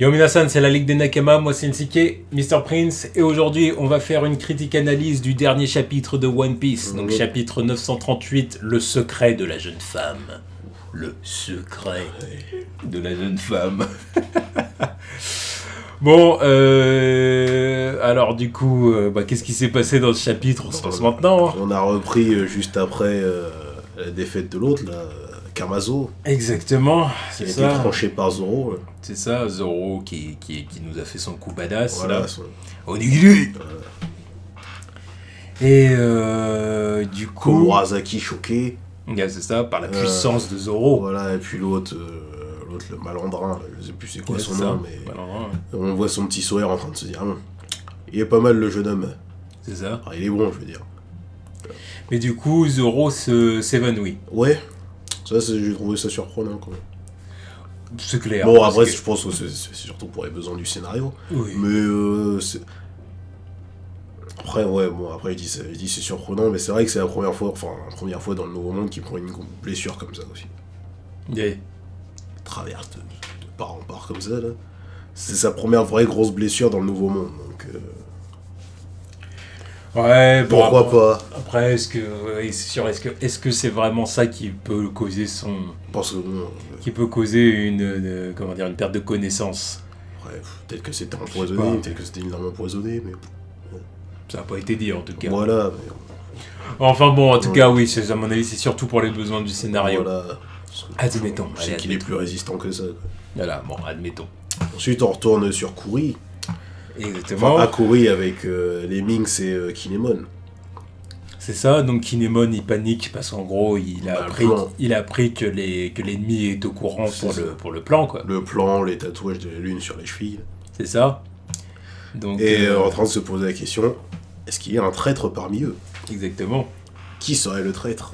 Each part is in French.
Yo minasan, c'est la Ligue des Nakama, moi c'est Nsike, Mr. Prince, et aujourd'hui on va faire une critique analyse du dernier chapitre de One Piece, donc chapitre 938, le secret de la jeune femme. Le secret de la jeune femme. Bon, alors du coup, qu'est-ce qui s'est passé dans ce chapitre? On se passe maintenant. Hein. On a repris juste après la défaite de l'autre, là, Kamazo. Exactement, c'est ça. Il a été tranché par Zoro. C'est ça, Zoro qui nous a fait son coup badass. Voilà, là. Onigiri. Et du coup... Komurasaki choqué. C'est ça, par la puissance de Zoro. Voilà, et puis l'autre, le malandrin, je sais plus c'est quoi son nom, mais on voit son petit sourire en train de se dire, il est pas mal le jeune homme. C'est ça. Alors, il est bon, je veux dire. Mais du coup, Zoro s'évanouit. Ouais, ça j'ai trouvé ça surprenant quand même. C'est clair. Bon, après, je pense que c'est surtout pour les besoins du scénario. Oui. Mais après, ouais, bon, après, il dit c'est surprenant, mais c'est vrai que c'est la première fois dans le Nouveau Monde qu'il prend une blessure comme ça aussi. Yeah. Traverse de part en part comme ça, là. C'est sa première vraie grosse blessure dans le Nouveau Monde, donc... Ouais, bon, pourquoi pas. Après, est-ce que c'est vraiment ça qui peut causer qui peut causer une perte de connaissance? Ouais, peut-être que c'était empoisonné, peut-être que c'était une arme empoisonnée, mais... Ça n'a pas été dit, en tout cas. Voilà. Enfin bon, en tout cas, oui, à mon avis, c'est surtout pour les besoins du scénario. Voilà. Admettons. Je sais qu'il est plus résistant que ça, quoi. Voilà, bon, admettons. Ensuite, on retourne sur Kuri. Exactement. Enfin, à Kuri avec les Minx et Kinemon. C'est ça, donc Kinemon il panique parce qu'en gros il a appris que l'ennemi est au courant pour le plan, quoi. Le plan, les tatouages de la lune sur les chevilles. C'est ça. Donc, et en train de se poser la question, est-ce qu'il y a un traître parmi eux? Exactement. Qui serait le traître?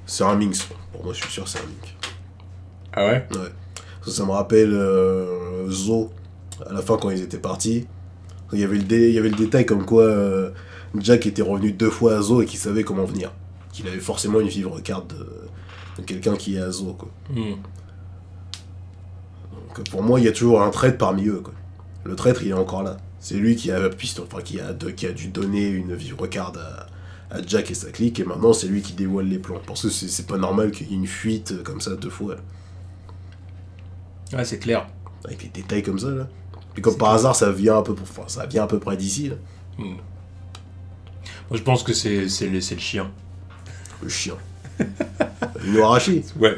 C'est un Minx. Pour moi je suis sûr que c'est un Minx. Ah ouais? Ouais. Ça me rappelle Zo, à la fin quand ils étaient partis. Il y avait le détail comme quoi Jack était revenu 2 fois à Zo et qu'il savait comment venir. Qu'il avait forcément une vivre carte de quelqu'un qui est à Zo, quoi. Donc pour moi, il y a toujours un traître parmi eux, quoi. Le traître, il est encore là. C'est lui qui a dû donner une vivre carte à Jack et sa clique, et maintenant c'est lui qui dévoile les plans. Parce que c'est pas normal qu'il y ait une fuite comme ça 2 fois. Ouais, c'est clair. Avec les détails comme ça, là. Et comme par hasard, ça vient à peu près d'ici, là. Moi, je pense que c'est le chien. Le chien. Inuarashi. Ouais.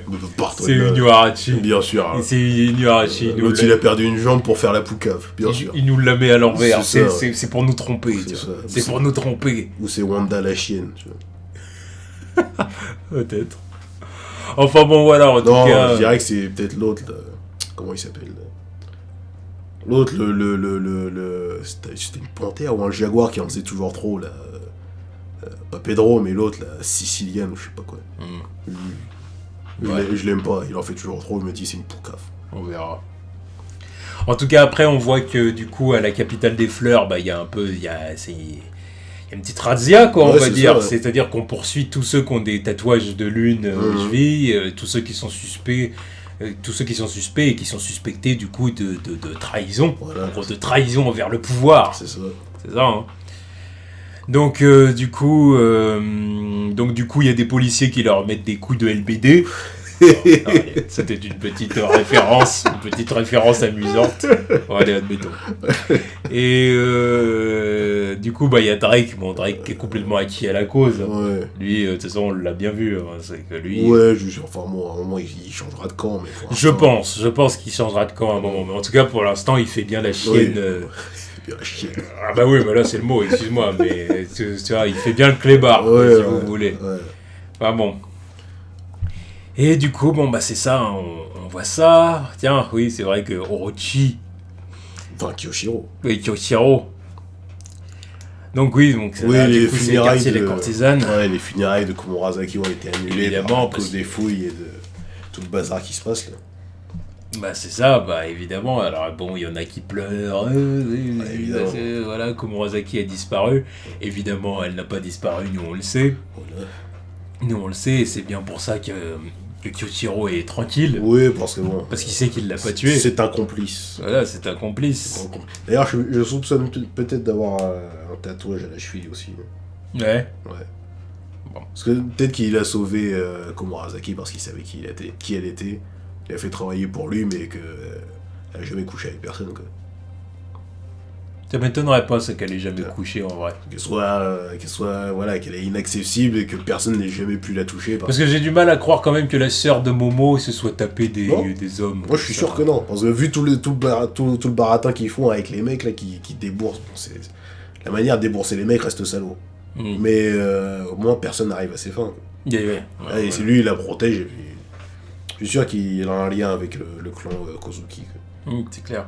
C'est Inuarashi. Bien sûr. C'est Inuarashi. L'autre, il a perdu une jambe pour faire la poucave. Bien sûr. Il nous la met à l'envers. C'est pour nous tromper. C'est pour nous tromper. Ou c'est Wanda la chienne. Tu vois. Peut-être. Enfin bon, voilà. En tout cas, je dirais que c'est peut-être l'autre. Là. Comment il s'appelle? L'autre, c'était une panthère ou un jaguar qui en faisait toujours trop, là. Pas Pedro, mais l'autre, la sicilienne, je sais pas quoi. Je l'aime pas, il en fait toujours trop, il me dit c'est une poucave. On verra. En tout cas, après, on voit que du coup, à la capitale des fleurs, il y a une petite razzia, quoi, on va dire. Ça, ouais. C'est-à-dire qu'on poursuit tous ceux qui ont des tatouages de lune aux chevilles, tous ceux qui sont suspects. Tous ceux qui sont suspects et qui sont suspectés du coup de trahison, en gros de trahison envers le pouvoir. C'est ça. C'est ça, hein. Donc du coup, il y a des policiers qui leur mettent des coups de LBD. C'était une petite référence amusante. Bon, allez, admettons. Et du coup, il y a Drake. Bon, Drake qui est complètement acquis à la cause. Ouais. Lui, de toute façon, on l'a bien vu. Hein, c'est que lui. Ouais, enfin, bon, à un moment, il changera de camp. Mais je pense qu'il changera de camp à un moment. Mais en tout cas, pour l'instant, il fait bien la chienne. La chienne. Ah bah oui, mais là c'est le mot, excuse-moi, mais tu vois, il fait bien le clébard, si vous voulez. Ouais. Enfin bon. Et du coup, c'est ça, hein, on voit ça. Tiens, oui, c'est vrai que Orochi... Enfin, Kyoshiro. Oui, Kyoshiro. Donc c'est là, les funérailles des courtisanes. Ouais, les funérailles de Komurasaki ont été annulées évidemment, à cause des fouilles et de tout le bazar qui se passe là. C'est ça, évidemment. Alors bon, il y en a qui pleurent. Évidemment. Voilà, Komurasaki a disparu. Évidemment, elle n'a pas disparu, nous on le sait. Voilà. Nous on le sait, et c'est bien pour ça que que Kyoshiro est tranquille. Oui, parce que bon. Parce qu'il sait qu'il l'a pas tué. C'est un complice. Voilà, c'est un complice. D'ailleurs, je soupçonne peut-être d'avoir un tatouage à la cheville aussi. Ouais. Bon. Parce que peut-être qu'il a sauvé Komurasaki parce qu'il savait qui elle était. Il a fait travailler pour lui, mais qu'elle a jamais couché avec personne, quoi. Ça m'étonnerait pas, ça, qu'elle ait jamais couché, en vrai. Qu'elle soit, voilà, qu'elle est inaccessible et que personne n'ait jamais pu la toucher. Parce que j'ai du mal à croire quand même que la sœur de Momo se soit tapée des hommes. Moi, je suis sûr que non. Parce que vu tout le baratin qu'ils font avec les mecs là, qui déboursent, bon, la manière de débourser les mecs reste salaud. Mais au moins, personne n'arrive à ses fins. Et c'est lui, il la protège. Et puis, je suis sûr qu'il a un lien avec le clan Kozuki. C'est clair.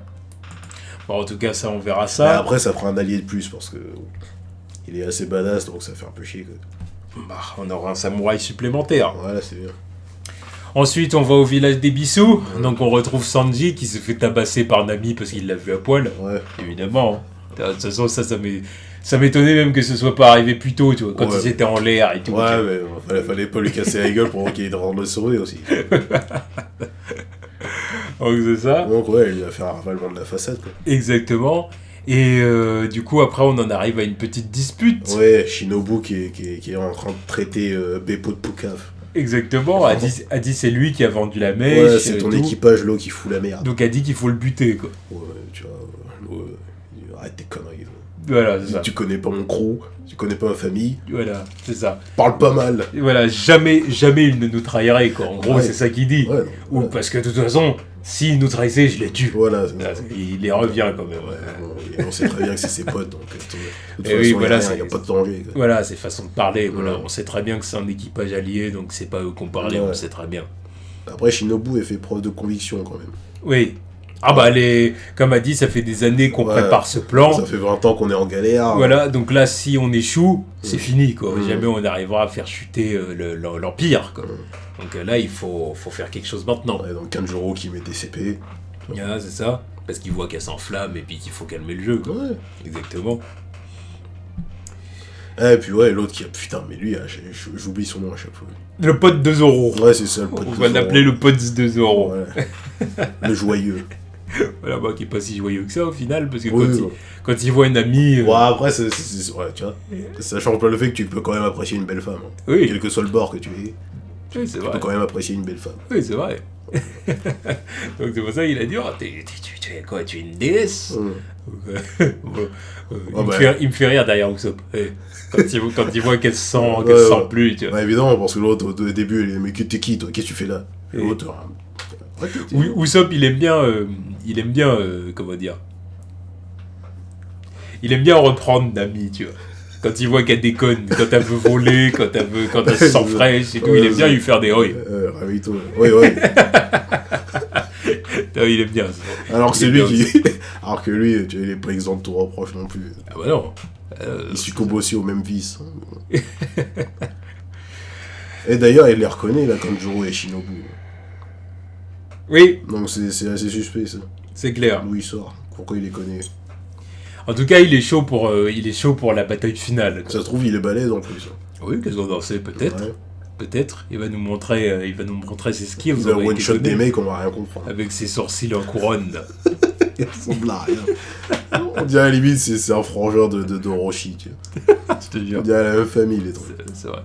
Bon, en tout cas, ça, on verra ça. Mais après, ça fera un allié de plus parce que il est assez badass, donc ça fait un peu chier, quoi. Bah, on aura un samouraï supplémentaire. Voilà, c'est bien. Ensuite, on va au village des Bissous. Donc, on retrouve Sanji qui se fait tabasser par Nami parce qu'il l'a vu à poil. Ouais. Évidemment. De toute façon, ça m'étonnait même que ce soit pas arrivé plus tôt, tu vois, quand ils étaient en l'air et tout. Ouais, mais fallait pas lui casser la gueule pour qu'il ait de le sauver aussi. Donc c'est ça. Donc ouais, il va faire un ravalement de la façade, quoi. Exactement. Et du coup, après, on en arrive à une petite dispute. Ouais, Shinobu qui est en train de traiter Beppo de Poucave. Exactement. Adi, c'est lui qui a vendu la mèche. Ouais, c'est ton équipage, l'eau, qui fout la merde. Donc, a dit qu'il faut le buter, quoi. Ouais, tu vois, arrête tes conneries. Voilà, c'est ça. Tu connais pas mon crew, tu connais pas ma famille. Voilà, c'est ça. Parle pas mal. Et voilà, jamais il ne nous trahirait, quoi. En gros, c'est ça qu'il dit. Ouais, Ou parce que de toute façon, s'il nous trahissait, je les tue. Voilà, il les revient quand même. Et on sait très bien que c'est ses potes, donc de toute façon, oui, voilà, il n'y a pas de danger, quoi. Voilà, c'est façon de parler. Voilà. On sait très bien que c'est un équipage allié, donc c'est pas eux qu'on parlait, on sait très bien. Après, Shinobu a fait preuve de conviction quand même. Oui. Ah bah, comme a dit, ça fait des années qu'on prépare ce plan. Ça fait 20 ans qu'on est en galère. Voilà, donc là, si on échoue, c'est fini, quoi. Jamais on arrivera à faire chuter l'Empire, quoi. Donc là, il faut faire quelque chose maintenant. Ouais, donc Kanjuro qui met des CP. Ah, c'est ça. Parce qu'il voit qu'elle s'enflamme et puis qu'il faut calmer le jeu, quoi. Ouais. Exactement. Et puis ouais, l'autre qui a... Putain, mais lui, j'oublie son nom à chaque fois. Le pote de Zoro. Ouais, c'est ça, le pote de Zoro. On va l'appeler le pote de Zoro. Ouais. Le joyeux. Voilà, bah, qui est pas si joyeux que ça au final, parce que Oui, quand il voit une amie... Ouais, après, ouais, tu vois, ça change pas le fait que tu peux quand même apprécier une belle femme. Hein. Oui. Quel que soit le bord que tu es, oui, tu peux quand même apprécier une belle femme. Oui, c'est vrai. Donc c'est pour ça qu'il a dit, oh, tu es quoi, tu es une déesse. Il me fait rire derrière Usopp. Quand il voit qu'elle se sent plus, tu vois. Ouais, évidemment, parce que l'autre, au début, il est, mais t'es qui, toi? Qu'est-ce que tu fais là? Et l'autre, Usopp, il aime bien, comment dire, il aime bien reprendre Nami, tu vois. Quand il voit qu'elle déconne, quand elle veut voler, quand elle se sent fraîche et tout, il aime bien lui faire des oi. Ravito. Ouais. Non, il aime bien ça. Alors que c'est lui qui. Alors que lui, tu vois, il est pas exempt de tout reproche non plus. Ah bah non. Il succombe aussi aux mêmes vices. Et d'ailleurs, il les reconnaît là, Kanjuro et Shinobu. Oui. Donc c'est assez suspect ça. C'est clair. D'où il sort. Pourquoi il les connaît? En tout cas, il est chaud pour la bataille finale. Ça se trouve, il est balèze en plus. Oui, qu'est-ce qu'on en sait, peut-être. Ouais. Peut-être. Il va nous montrer ses skills. Il va one-shot des mecs, on va rien comprendre. Avec ses sourcils en couronne. Il ressemble à rien. On dirait à la limite, c'est un frangeur de Orochi. Tu vois. Je te jure. On dirait la même famille, les trucs. C'est vrai.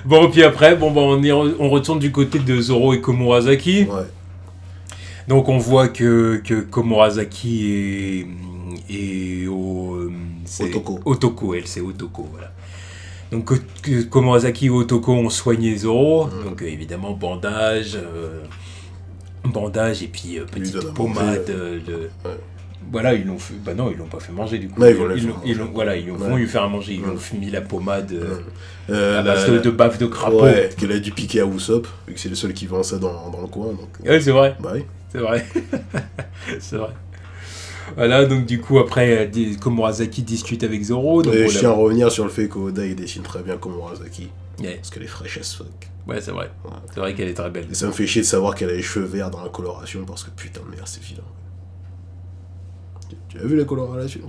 Bon, puis après, on retourne du côté de Zoro et Komurasaki. Ouais. Donc on voit que Komurasaki est Otoko, elle, c'est Otoko, voilà. Donc Komurasaki et Otoko ont soigné Zoro, donc évidemment bandage et puis petite pommade Voilà, ils l'ont fait... Bah non, ils l'ont pas fait manger du coup. Ouais, ils vont lui faire à manger, ils lui ont mis la pommade à base de bave de crapaud. Ouais, qu'elle a dû piquer à Usopp, vu que c'est le seul qui vend ça dans le coin. Donc... Ouais, c'est vrai. Bah oui. C'est vrai. C'est vrai. Voilà, donc du coup, après, Komurasaki discute avec Zoro. Donc je tiens à revenir sur le fait qu'Oda, il dessine très bien Komurasaki. Yeah. Parce qu'elle est fraîche as fuck. Ouais, c'est vrai. Ouais. C'est vrai qu'elle est très belle. Et ça me fait chier de savoir qu'elle a les cheveux verts dans la coloration, parce que putain de merde, c'est vilain. Tu as vu la coloration?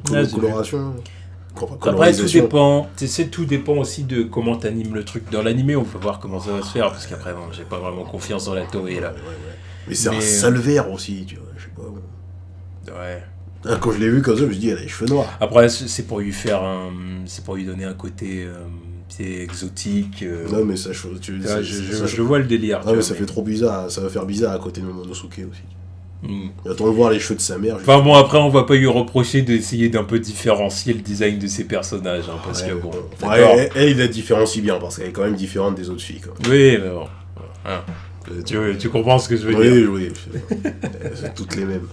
Après, tout dépend. Tout dépend aussi de comment t'animes le truc. Dans l'animé, on peut voir comment ça va se faire, parce qu'après, bon, j'ai pas vraiment confiance dans la Toei, là. Ouais. Mais c'est un sale vert aussi, tu vois, je sais pas. Ouais. Quand je l'ai vu comme ça, je me suis dit, elle a les cheveux noirs. Après, c'est pour lui faire c'est pour lui donner un côté exotique. Non, mais ça, je vois le délire. Non, mais ça fait trop bizarre. Ça va faire bizarre à côté de Momonosuke aussi. Attends de voir les cheveux de sa mère. Enfin bon, après, on va pas lui reprocher d'essayer d'un peu différencier le design de ses personnages. Hein, parce que bon. Elle, il la différencie bien, parce qu'elle est quand même différente des autres filles. Quoi. Oui, mais bon. Hein. Tu comprends ce que je veux dire? Oui. C'est toutes les mêmes.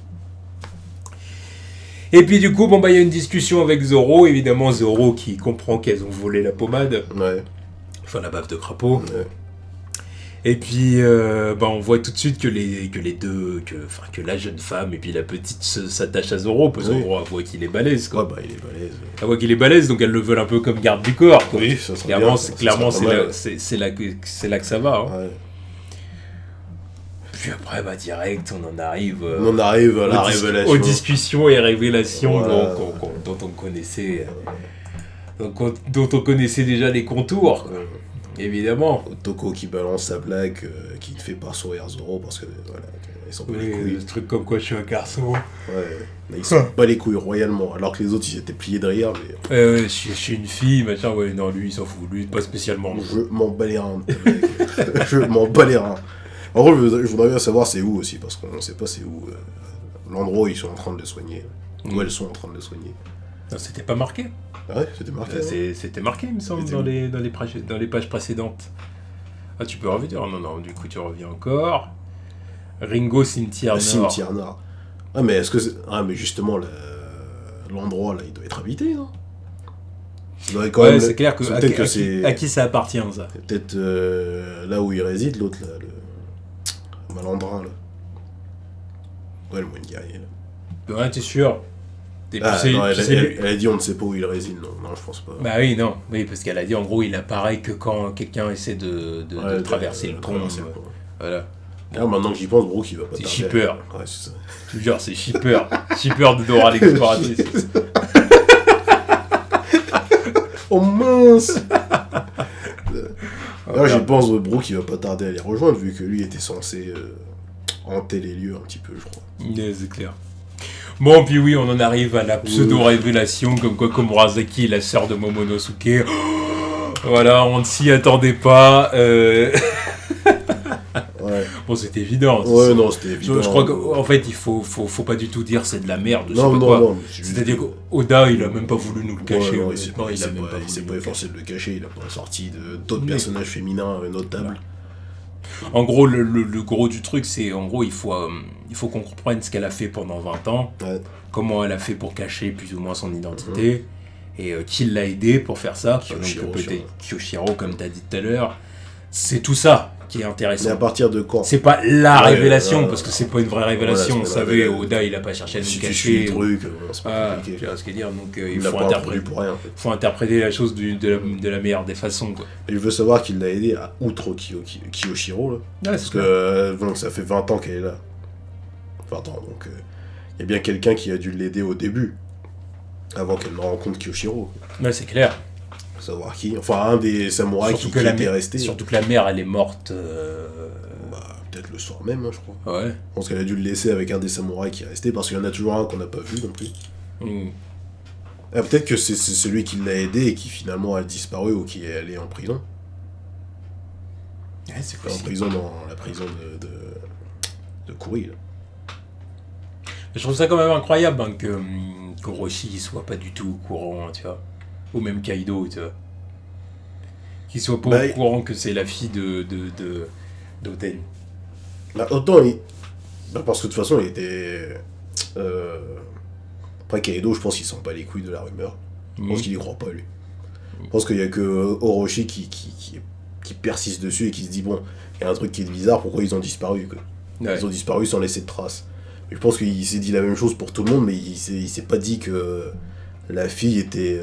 Et puis du coup, bon bah il y a une discussion avec Zoro, évidemment Zoro qui comprend qu'elles ont volé la pommade. Ouais. Enfin la baffe de crapaud. Ouais. Et puis on voit tout de suite que les deux, que la jeune femme et puis la petite s'attachent à Zoro, parce que Zoro voit qu'il est balèze quoi. Ouais, bah il est balèze. Elle voit qu'il est balèze, donc elle le veut un peu comme garde du corps. Quoi. Oui, ça serait clairement, bien. c'est là que ça va. Hein. Ouais. Puis après, direct, on en arrive à la révélation. Aux discussions et révélations voilà. dont on connaissait dont on connaissait déjà les contours, quoi. Évidemment. Toko qui balance sa blague, qui ne fait pas sourire Zoro, parce que, voilà, ils s'en bat les couilles. Le truc comme quoi je suis un garçon. Ouais, mais ils s'en bat les couilles royalement, alors que les autres, ils étaient pliés de rire, mais... je suis une fille, machin, ouais, non, lui, il s'en fout, lui, pas spécialement. Je m'en bats les reins, je m'en bats les reins. En gros, je voudrais bien savoir c'est où aussi, parce qu'on ne sait pas c'est où l'endroit où ils sont en train de le soigner. Où elles sont en train de le soigner. Non, c'était pas marqué. Ah ouais, c'était marqué. C'était marqué, il me semble, dans les pages précédentes. Ah, tu peux revenir? Non, du coup, tu reviens encore. Ringo, Cimetière Nord. Cimetière Nord. Ah, mais est-ce que mais justement, l'endroit, là, il doit être habité, non? C'est clair que à qui ça appartient, ça? Peut-être là où il réside, l'autre, là, le malandrin, là. Ouais, le moine guerrier, là. Ouais, t'es sûr? Elle a dit on ne sait pas où il réside, non, je pense pas. Bah oui, non, oui, parce qu'elle a dit en gros il apparaît que quand quelqu'un essaie de traverser le pont. Voilà. Là, maintenant que j'y pense, Brooke il va pas tarder. C'est Shipper. Ouais, c'est ça. Je te jure, c'est Shipper. Shipper de Dora l'exploratrice. Oh mince. Là j'y pense, Brooke il va pas tarder à les rejoindre, vu que lui était censé hanter les lieux un petit peu, je crois. Yeah, c'est clair. Bon, puis oui, on en arrive à la pseudo-révélation, comme quoi Komurasaki est la sœur de Momonosuke. Voilà, on ne s'y attendait pas. Ouais. Bon, c'était évident. Ouais, non, c'était évident. Je crois qu'en fait, il faut pas du tout dire c'est de la merde. Non. C'est-à-dire qu'Oda, il a même pas voulu nous le cacher. Ouais, il s'est pas efforcé de le cacher, il a pas sorti d'autres personnages féminins notables. En gros, le gros du truc, c'est en gros, il faut qu'on comprenne ce qu'elle a fait pendant 20 ans, comment elle a fait pour cacher plus ou moins son identité, et qui l'a aidé pour faire ça. Kyoshiro, comme tu as dit tout à l'heure. C'est tout ça qui est intéressant. Mais à partir de quand? C'est pas la révélation, parce que c'est pas une vraie révélation. Vous savez, Oda, il a pas cherché à nous cacher. Tu suis le truc, c'est pas compliqué. Tu vois ce que je veux dire, donc il faut interpréter la chose de la meilleure des façons, quoi. Et je veux savoir qu'il l'a aidé à outre Kyoshiro, là. Parce que ça fait 20 ans qu'elle est là. 20 ans, donc il y a bien quelqu'un qui a dû l'aider au début, avant qu'elle ne rencontre Kyoshiro. Ouais, c'est clair. Savoir qui, enfin un des samouraïs qui était resté. Surtout que la mère, elle est morte. Peut-être le soir même, hein, je crois. Ouais. Je pense qu'elle a dû le laisser avec un des samouraïs qui est resté, parce qu'il y en a toujours un qu'on n'a pas vu non plus. Peut-être que c'est celui qui l'a aidé et qui finalement a disparu ou qui est allé en prison. Ouais, c'est possible. En prison, dans la prison de Kuri, là. Je trouve ça quand même incroyable qu'Orochi soit pas du tout au courant, tu vois. Ou même Kaido, tu vois. Qu'il soit pas au courant que c'est la fille d'Oden. Autant parce que de toute façon, il était... Après Kaido, je pense qu'il sent pas les couilles de la rumeur. Je pense qu'il y croit pas, lui. Je pense qu'il y a que Orochi qui persiste dessus et qui se dit, bon, il y a un truc qui est bizarre, pourquoi ils ont disparu, quoi. Ouais. Ils ont disparu sans laisser de traces. Et je pense qu'il s'est dit la même chose pour tout le monde, mais il s'est pas dit que la fille était...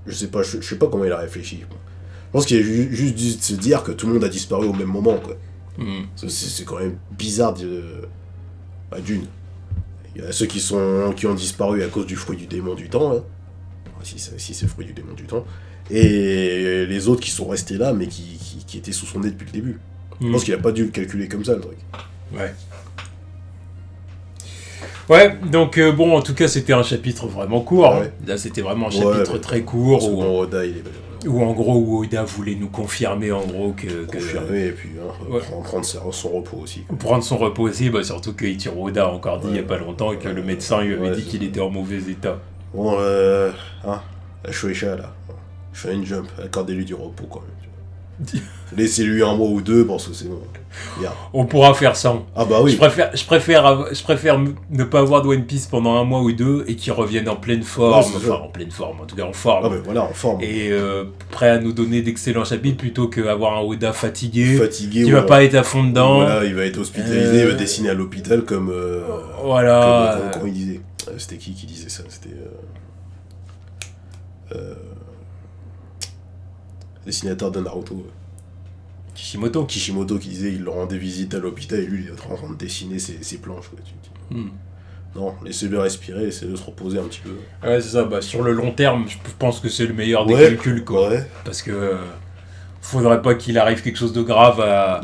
Je sais pas comment il a réfléchi. Je pense qu'il a juste dû se dire que tout le monde a disparu au même moment, quoi. C'est quand même bizarre d'une. Il y a ceux qui ont disparu à cause du fruit du démon du temps, hein. Si c'est le fruit du démon du temps. Et les autres qui sont restés là, mais qui étaient sous son nez depuis le début. Je pense qu'il a pas dû le calculer comme ça, le truc. Ouais. Ouais, donc bon, en tout cas, c'était un chapitre vraiment court. Ouais. Là, c'était vraiment un chapitre très court. Où Oda, où en gros, où Oda voulait nous confirmer en gros confirmer, et puis prendre son repos aussi. Prendre son repos aussi, bah, surtout que Ichiro Oda a encore dit il n'y a pas longtemps que le médecin lui avait dit qu'il était en mauvais état. Bon, la Shueisha, là, Shonen Jump, accordez-lui du repos quand même. Laissez-lui un mois ou deux, parce que c'est bon. Yeah. On pourra faire ça. Ah bah oui. Je préfère ne pas avoir de One Piece pendant un mois ou deux et qu'il revienne en pleine forme. En pleine forme, en tout cas en forme. Ah mais voilà, en forme. Et prêt à nous donner d'excellents chapitres plutôt qu'avoir un Oda fatigué qui va pas être à fond dedans. Voilà, il va être hospitalisé, il va dessiner à l'hôpital comme. Voilà. Comment il disait. C'était qui disait ça? C'était. Dessinateur de Naruto. Kishimoto qui disait il leur rendait visite à l'hôpital et lui il est en train de dessiner ses planches. Quoi. Non, laissez-le respirer, laissez-le se reposer un petit peu. Ouais, c'est ça. Bah, sur le long terme, je pense que c'est le meilleur des calculs. Quoi. Ouais. Parce que faudrait pas qu'il arrive quelque chose de grave à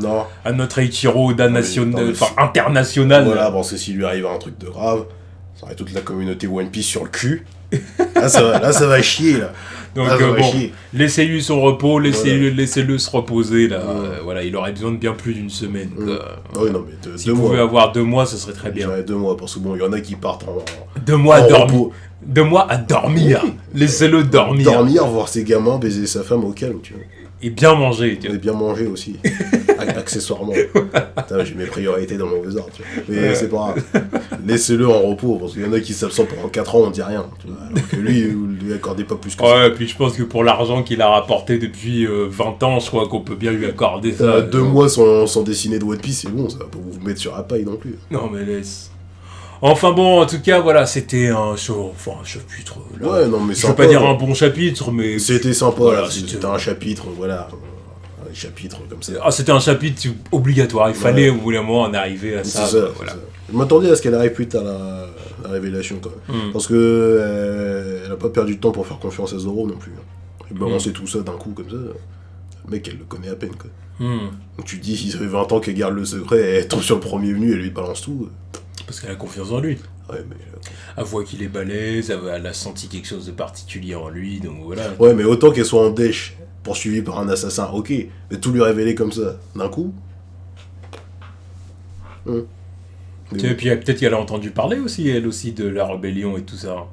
notre Eiichiro Oda international. Voilà, parce que s'il lui arrive un truc de grave, ça aurait toute la communauté One Piece sur le cul. Là, ça va chier, là. Donc, laissez-lui son repos, laissez-le se reposer, là. Voilà, il aurait besoin de bien plus d'une semaine, quoi. Oui, non, mais si vous pouvez avoir 2 mois, ce serait très bien. J'aurais 2 mois, parce que bon, il y en a qui partent en 2 mois à dormir. 2 mois à dormir. Laissez-le dormir. Dormir, voir ses gamins, baiser sa femme au calme, tu vois. Et bien manger, tu vois. Et bien manger aussi. Accessoirement. Putain, j'ai mes priorités dans mon ordre, tu vois. Mais c'est pas grave. Laissez-le en repos, parce qu'il y en a qui s'absentent pendant 4 ans, on dit rien. Tu vois, alors que lui, vous lui accordez pas plus que ça. Ouais, et puis je pense que pour l'argent qu'il a rapporté depuis 20 ans, je crois qu'on peut bien lui accorder ça. 2 mois sans dessiner de One Piece, c'est bon, ça va pas vous mettre sur la paille non plus. Non, mais laisse. Enfin bon, en tout cas, voilà, c'était un chapitre. Là. Ouais, non, mais je veux pas dire un bon chapitre, mais. C'était sympa, voilà, c'était un chapitre, voilà. Un chapitre comme ça. Ah, c'était un chapitre obligatoire, il fallait au bout d'un moment en arriver à ça. C'est ça, voilà. Ça. Je m'attendais à ce qu'elle arrive plus tard, la révélation, quand même. Parce que elle a pas perdu de temps pour faire confiance à Zoro non plus. Elle balançait tout ça d'un coup, comme ça. Le mec, elle le connaît à peine, quoi. Donc tu te dis, si ça fait 20 ans qu'elle garde le secret, elle tombe sur le premier venu, elle lui balance tout. Parce qu'elle a confiance en lui. Ouais, mais. Elle voit qu'il est balèze, elle a senti quelque chose de particulier en lui, donc voilà. Ouais, mais autant qu'elle soit en dèche, poursuivie par un assassin, ok. Mais tout lui révéler comme ça, d'un coup. Et puis peut-être qu'elle a entendu parler aussi, elle aussi, de la rébellion et tout ça.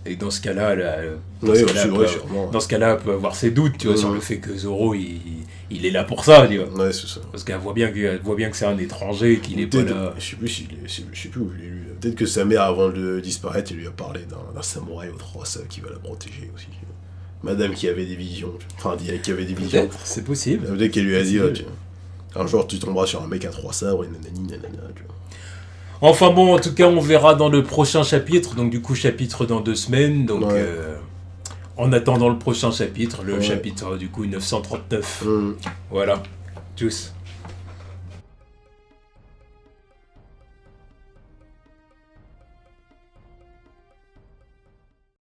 Et dans ce cas-là, dans ce cas-là, elle peut avoir ses doutes, tu vois, sur le fait que Zoro, il est là pour ça, tu vois. Ouais, c'est ça. Parce qu'elle voit bien que c'est un étranger, qu'il est pas là. Je sais plus où je l'ai lu. Peut-être que sa mère, avant de disparaître, elle lui a parlé d'un samouraï aux 3 sables qui va la protéger aussi. Madame qui avait des visions. Enfin, qui avait des visions. Peut-être, c'est possible. Peut-être qu'elle lui a dit, un jour tu tomberas sur un mec à 3 sabres et nanani, tu vois. Enfin bon, en tout cas, on verra dans le prochain chapitre. Donc du coup, chapitre dans 2 semaines. Donc en attendant le prochain chapitre, le chapitre du coup 939. Voilà. Tchuss.